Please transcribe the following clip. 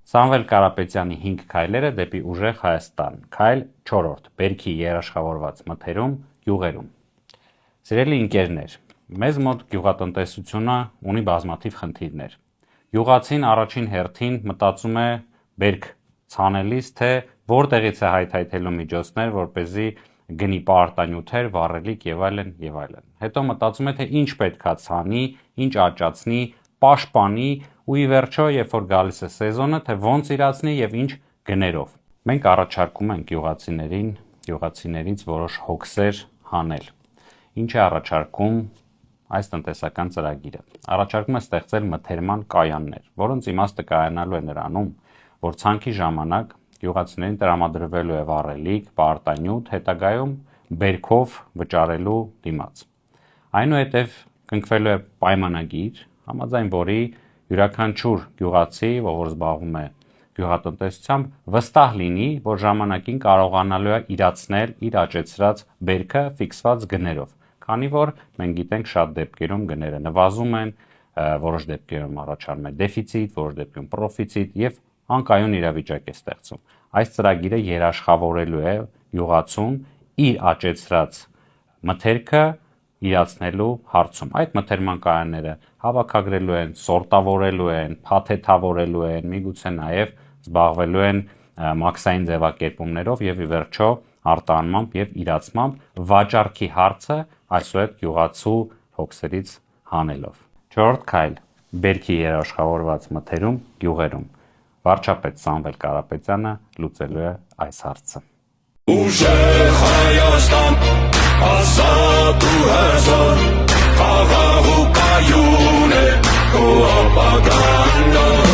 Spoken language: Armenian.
Սամվել Կարապետյանի 5 քայլերը դեպի ուժեղ Հայաստան, քայլ 4. Բերքի երաշխավորված մթերում, գյուղերում։ Սիրելի ընկերներ, մեզ մոտ գյուղատնտեսությունը ունի բազմաթիվ խնդիրներ։ Գյուղացին առաջին հերթին մտածում է բերք ցանելիս, թե որտեղից է հայթայթելու միջոցներ, որպեսզի գնի պարտանյութեր, վառելիք եւ այլն եւ այլն։ Հետո մտածում է, թե ինչ պետքա ցանի, ինչ աճացնի, պաշտպանի ու ի վերջո, երբ որ գալիս է սեզոնը, թե ոնց իրացնի եւ ինչ գներով։ Մենք առաջարկում ենք գյուղացիներից որոշ հոգսեր հանել։ Ինչ է առաջարկում այս տնտեսական ծրագիրը։ Առաջարկում է ստեղծել մթերման կայաններ, որոնց իմաստը կայանալու է նրանում, որ ցանքի ժամանակ գյուղացիներին տրամադրվելու է վառելիք, պարտանյութ, հետագայում բերքով վճարելու դիմաց։ Այնուհետև կնքվելու է պայմանագիր, համաձայն որի յուրաքանչյուր գյուղացի, որ զբաղվում է գյուղատնտեսությամբ, վստահ լինի, որ ժամանակին կարողանալու է իրացնել իր աճեցրած բերքը ֆիքսված գներով, քանի որ մենք գիտենք շատ դեպքերում գները նվազում են, որոշ դեպքերում առաջանում է դեֆիցիտ, որոշ դեպքերում պրոֆիցիտ եւ անկայուն իրավիճակ է ստեղծում։ Այս ծրագիրը երաշխավորելու է գյուղացուն իր աճեցրած մթերքը իրացնելու հարցում։ Այդ մթերման կայանները հավաքագրելու են, սորտավորելու են, փաթեթավորելու են, միգուցե նաև զբաղվելու են մաքսային ձևակերպումներով եւ ի վերջո արտահանմամբ եւ իրացմամբ վաճառքի հարցը այսուհետ գյուղացու հոգսերից հանելով։ 4-րդ քայլ. բերքի երաշխավորված մթերում, գյուղերում։ Վարչապետ Սամվել Կարապետյանը լուծելու է այս հարցը։ Ուժեղ Հայաստան, ազատ ու հզոր, խաղաղ ու կայուն է, ու ապագան